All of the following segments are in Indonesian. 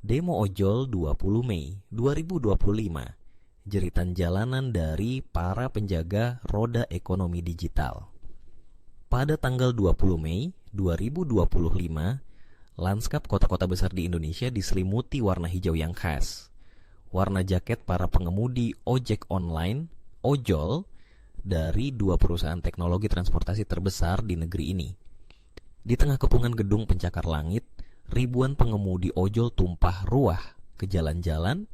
Demo ojol 20 Mei 2025. Jeritan jalanan dari para penjaga roda ekonomi digital. Pada tanggal 20 Mei 2025, lanskap kota-kota besar di Indonesia diselimuti warna hijau yang khas. Warna jaket para pengemudi ojek online, ojol, dari dua perusahaan teknologi transportasi terbesar di negeri ini. Di tengah kepungan gedung pencakar langit, ribuan pengemudi ojol tumpah ruah ke jalan-jalan,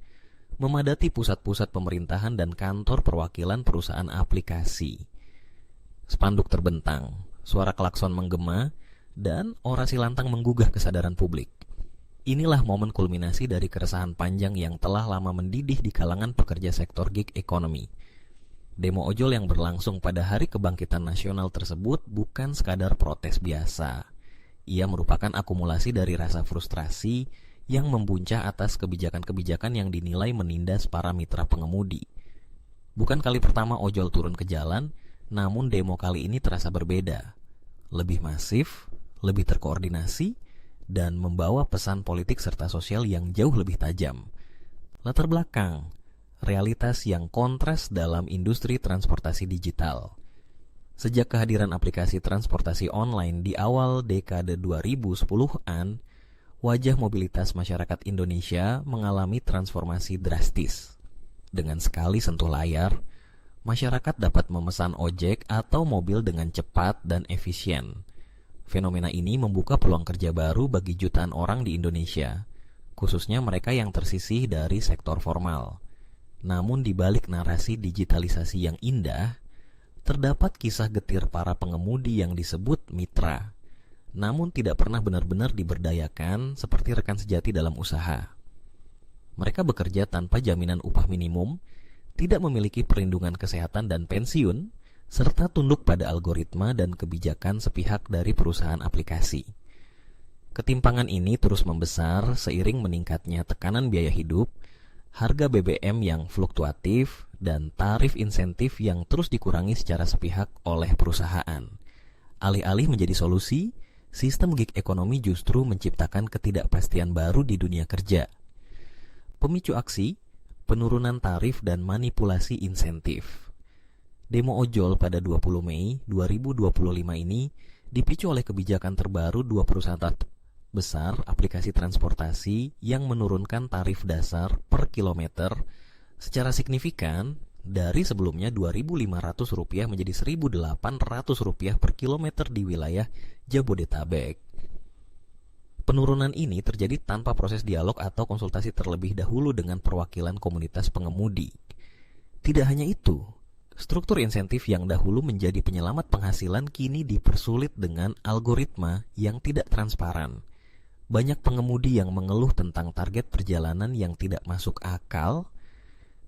memadati pusat-pusat pemerintahan dan kantor perwakilan perusahaan aplikasi. Spanduk terbentang, suara klakson menggema, dan orasi lantang menggugah kesadaran publik. Inilah momen kulminasi dari keresahan panjang yang telah lama mendidih di kalangan pekerja sektor gig economy. Demo ojol yang berlangsung pada Hari Kebangkitan Nasional tersebut bukan sekadar protes biasa. Ia merupakan akumulasi dari rasa frustrasi yang membuncah atas kebijakan-kebijakan yang dinilai menindas para mitra pengemudi. Bukan kali pertama ojol turun ke jalan, namun demo kali ini terasa berbeda. Lebih masif, lebih terkoordinasi, dan membawa pesan politik serta sosial yang jauh lebih tajam. Latar belakang, realitas yang kontras dalam industri transportasi digital. Sejak kehadiran aplikasi transportasi online di awal dekade 2010-an, wajah mobilitas masyarakat Indonesia mengalami transformasi drastis. Dengan sekali sentuh layar, masyarakat dapat memesan ojek atau mobil dengan cepat dan efisien. Fenomena ini membuka peluang kerja baru bagi jutaan orang di Indonesia, khususnya mereka yang tersisih dari sektor formal. Namun di balik narasi digitalisasi yang indah, terdapat kisah getir para pengemudi yang disebut mitra, namun tidak pernah benar-benar diberdayakan seperti rekan sejati dalam usaha. Mereka bekerja tanpa jaminan upah minimum, tidak memiliki perlindungan kesehatan dan pensiun, serta tunduk pada algoritma dan kebijakan sepihak dari perusahaan aplikasi. Ketimpangan ini terus membesar seiring meningkatnya tekanan biaya hidup, harga BBM yang fluktuatif, dan tarif insentif yang terus dikurangi secara sepihak oleh perusahaan. Alih-alih menjadi solusi, sistem gig ekonomi justru menciptakan ketidakpastian baru di dunia kerja. Pemicu aksi, penurunan tarif dan manipulasi insentif. Demo ojol pada 20 Mei 2025 ini dipicu oleh kebijakan terbaru dua perusahaan besar aplikasi transportasi yang menurunkan tarif dasar per kilometer secara signifikan dari sebelumnya Rp2.500 menjadi Rp1.800 per kilometer di wilayah Jabodetabek. Penurunan ini terjadi tanpa proses dialog atau konsultasi terlebih dahulu dengan perwakilan komunitas pengemudi. Tidak hanya itu, struktur insentif yang dahulu menjadi penyelamat penghasilan kini dipersulit dengan algoritma yang tidak transparan. Banyak pengemudi yang mengeluh tentang target perjalanan yang tidak masuk akal,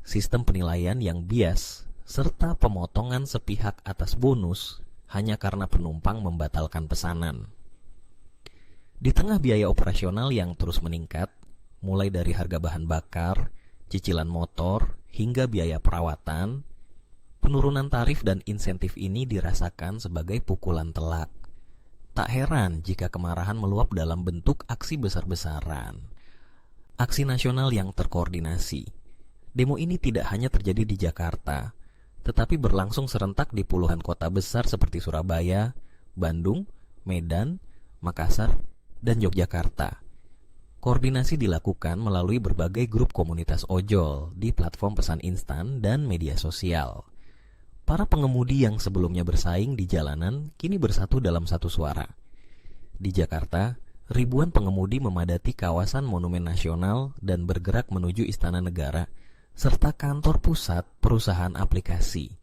sistem penilaian yang bias, serta pemotongan sepihak atas bonus hanya karena penumpang membatalkan pesanan. Di tengah biaya operasional yang terus meningkat, mulai dari harga bahan bakar, cicilan motor, hingga biaya perawatan, penurunan tarif dan insentif ini dirasakan sebagai pukulan telak. Tak heran jika kemarahan meluap dalam bentuk aksi besar-besaran. Aksi nasional yang terkoordinasi. Demo ini tidak hanya terjadi di Jakarta, tetapi berlangsung serentak di puluhan kota besar seperti Surabaya, Bandung, Medan, Makassar, dan Yogyakarta. Koordinasi dilakukan melalui berbagai grup komunitas ojol di platform pesan instan dan media sosial. Para pengemudi yang sebelumnya bersaing di jalanan kini bersatu dalam satu suara. Di Jakarta, ribuan pengemudi memadati kawasan Monumen Nasional dan bergerak menuju Istana Negara, serta kantor pusat perusahaan aplikasi.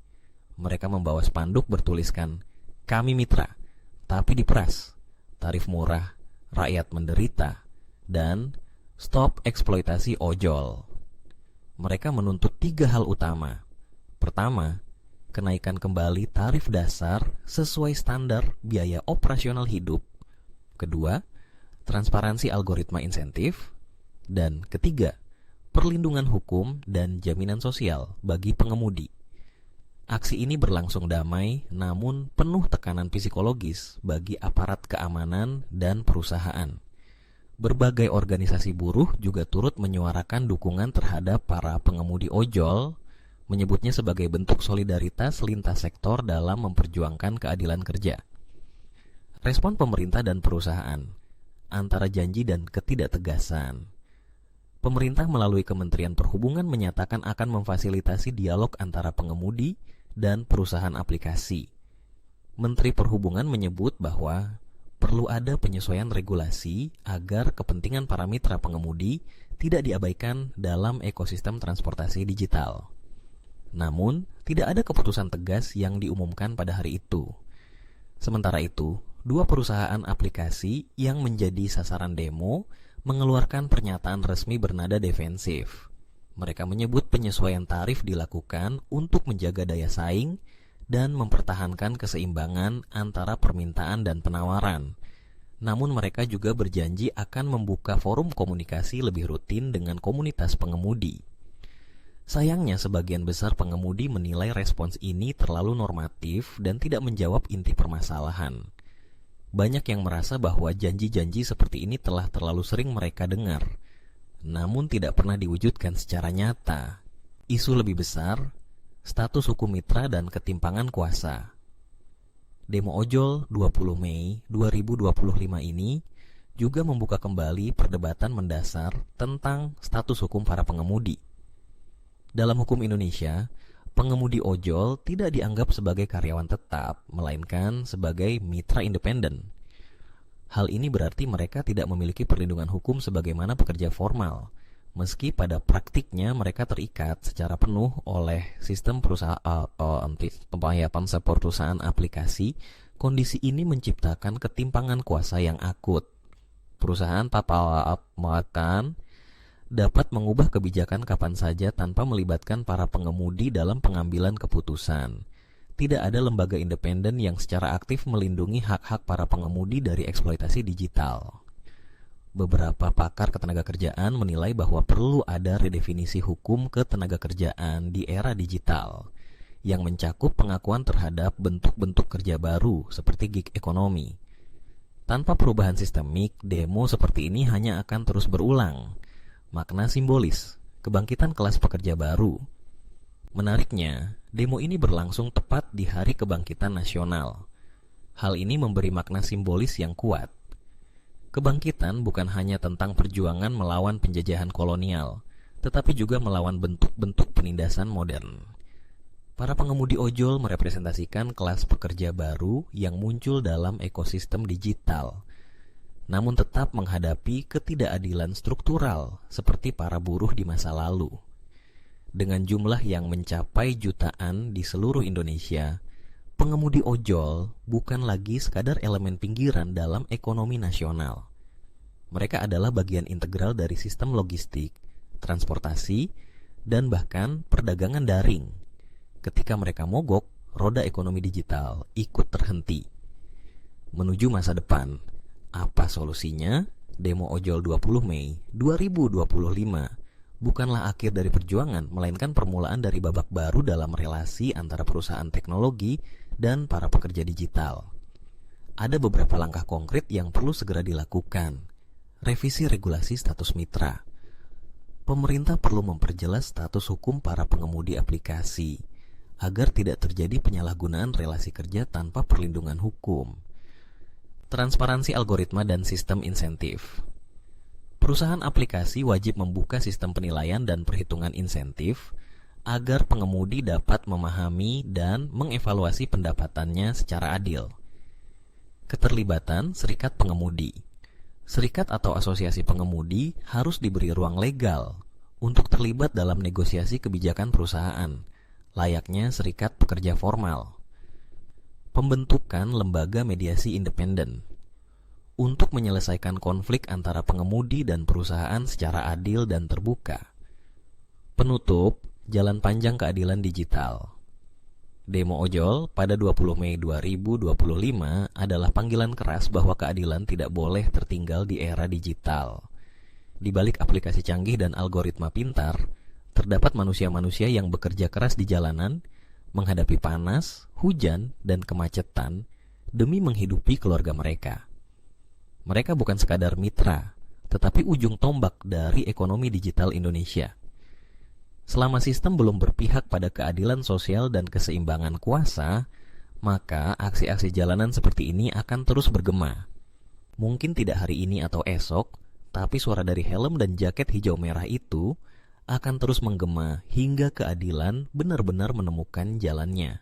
Mereka membawa spanduk bertuliskan, "Kami mitra, tapi diperas, tarif murah, rakyat menderita, dan stop eksploitasi ojol." Mereka menuntut 3 hal utama. Pertama, kenaikan kembali tarif dasar sesuai standar biaya operasional hidup. Kedua, transparansi algoritma insentif. Dan ketiga, perlindungan hukum dan jaminan sosial bagi pengemudi. Aksi ini berlangsung damai namun penuh tekanan psikologis bagi aparat keamanan dan perusahaan. Berbagai organisasi buruh juga turut menyuarakan dukungan terhadap para pengemudi ojol, menyebutnya sebagai bentuk solidaritas lintas sektor dalam memperjuangkan keadilan kerja. Respon pemerintah dan perusahaan antara janji dan ketidaktegasan. Pemerintah melalui Kementerian Perhubungan menyatakan akan memfasilitasi dialog antara pengemudi dan perusahaan aplikasi. Menteri Perhubungan menyebut bahwa perlu ada penyesuaian regulasi agar kepentingan para mitra pengemudi tidak diabaikan dalam ekosistem transportasi digital. Namun, tidak ada keputusan tegas yang diumumkan pada hari itu. Sementara itu, dua perusahaan aplikasi yang menjadi sasaran demo mengeluarkan pernyataan resmi bernada defensif. Mereka menyebut penyesuaian tarif dilakukan untuk menjaga daya saing dan mempertahankan keseimbangan antara permintaan dan penawaran. Namun mereka juga berjanji akan membuka forum komunikasi lebih rutin dengan komunitas pengemudi. Sayangnya sebagian besar pengemudi menilai respons ini terlalu normatif dan tidak menjawab inti permasalahan. Banyak yang merasa bahwa janji-janji seperti ini telah terlalu sering mereka dengar, namun tidak pernah diwujudkan secara nyata. Isu lebih besar, status hukum mitra dan ketimpangan kuasa. Demo ojol 20 Mei 2025 ini juga membuka kembali perdebatan mendasar tentang status hukum para pengemudi. Dalam hukum Indonesia, pengemudi ojol tidak dianggap sebagai karyawan tetap, melainkan sebagai mitra independen. Hal ini berarti mereka tidak memiliki perlindungan hukum sebagaimana pekerja formal, meski pada praktiknya mereka terikat secara penuh oleh sistem perusahaan aplikasi. Kondisi ini menciptakan ketimpangan kuasa yang akut. Perusahaan makan dapat mengubah kebijakan kapan saja tanpa melibatkan para pengemudi dalam pengambilan keputusan. Tidak ada lembaga independen yang secara aktif melindungi hak-hak para pengemudi dari eksploitasi digital. Beberapa pakar ketenagakerjaan menilai bahwa perlu ada redefinisi hukum ketenagakerjaan di era digital yang mencakup pengakuan terhadap bentuk-bentuk kerja baru seperti gig ekonomi. Tanpa perubahan sistemik, demo seperti ini hanya akan terus berulang. Makna simbolis, kebangkitan kelas pekerja baru. Menariknya, demo ini berlangsung tepat di Hari Kebangkitan Nasional. Hal ini memberi makna simbolis yang kuat. Kebangkitan bukan hanya tentang perjuangan melawan penjajahan kolonial, tetapi juga melawan bentuk-bentuk penindasan modern. Para pengemudi ojol merepresentasikan kelas pekerja baru yang muncul dalam ekosistem digital, namun tetap menghadapi ketidakadilan struktural seperti para buruh di masa lalu. Dengan jumlah yang mencapai jutaan di seluruh Indonesia, pengemudi ojol bukan lagi sekadar elemen pinggiran dalam ekonomi nasional. Mereka adalah bagian integral dari sistem logistik, transportasi, dan bahkan perdagangan daring. Ketika mereka mogok, roda ekonomi digital ikut terhenti. Menuju masa depan, apa solusinya? Demo ojol 20 Mei 2025 bukanlah akhir dari perjuangan, melainkan permulaan dari babak baru dalam relasi antara perusahaan teknologi dan para pekerja digital. Ada beberapa langkah konkret yang perlu segera dilakukan. Revisi regulasi status mitra. Pemerintah perlu memperjelas status hukum para pengemudi aplikasi agar tidak terjadi penyalahgunaan relasi kerja tanpa perlindungan hukum. Transparansi algoritma dan sistem insentif. Perusahaan aplikasi wajib membuka sistem penilaian dan perhitungan insentif agar pengemudi dapat memahami dan mengevaluasi pendapatannya secara adil. Keterlibatan serikat pengemudi. Serikat atau asosiasi pengemudi harus diberi ruang legal untuk terlibat dalam negosiasi kebijakan perusahaan, layaknya serikat pekerja formal. Pembentukan lembaga mediasi independen untuk menyelesaikan konflik antara pengemudi dan perusahaan secara adil dan terbuka. Penutup, jalan panjang keadilan digital. Demo ojol pada 20 Mei 2025 adalah panggilan keras bahwa keadilan tidak boleh tertinggal di era digital. Di balik aplikasi canggih dan algoritma pintar, terdapat manusia-manusia yang bekerja keras di jalanan, menghadapi panas, hujan, dan kemacetan demi menghidupi keluarga mereka. Mereka bukan sekadar mitra, tetapi ujung tombak dari ekonomi digital Indonesia. Selama sistem belum berpihak pada keadilan sosial dan keseimbangan kuasa, maka aksi-aksi jalanan seperti ini akan terus bergema. Mungkin tidak hari ini atau esok, tapi suara dari helm dan jaket hijau merah itu akan terus menggema hingga keadilan benar-benar menemukan jalannya.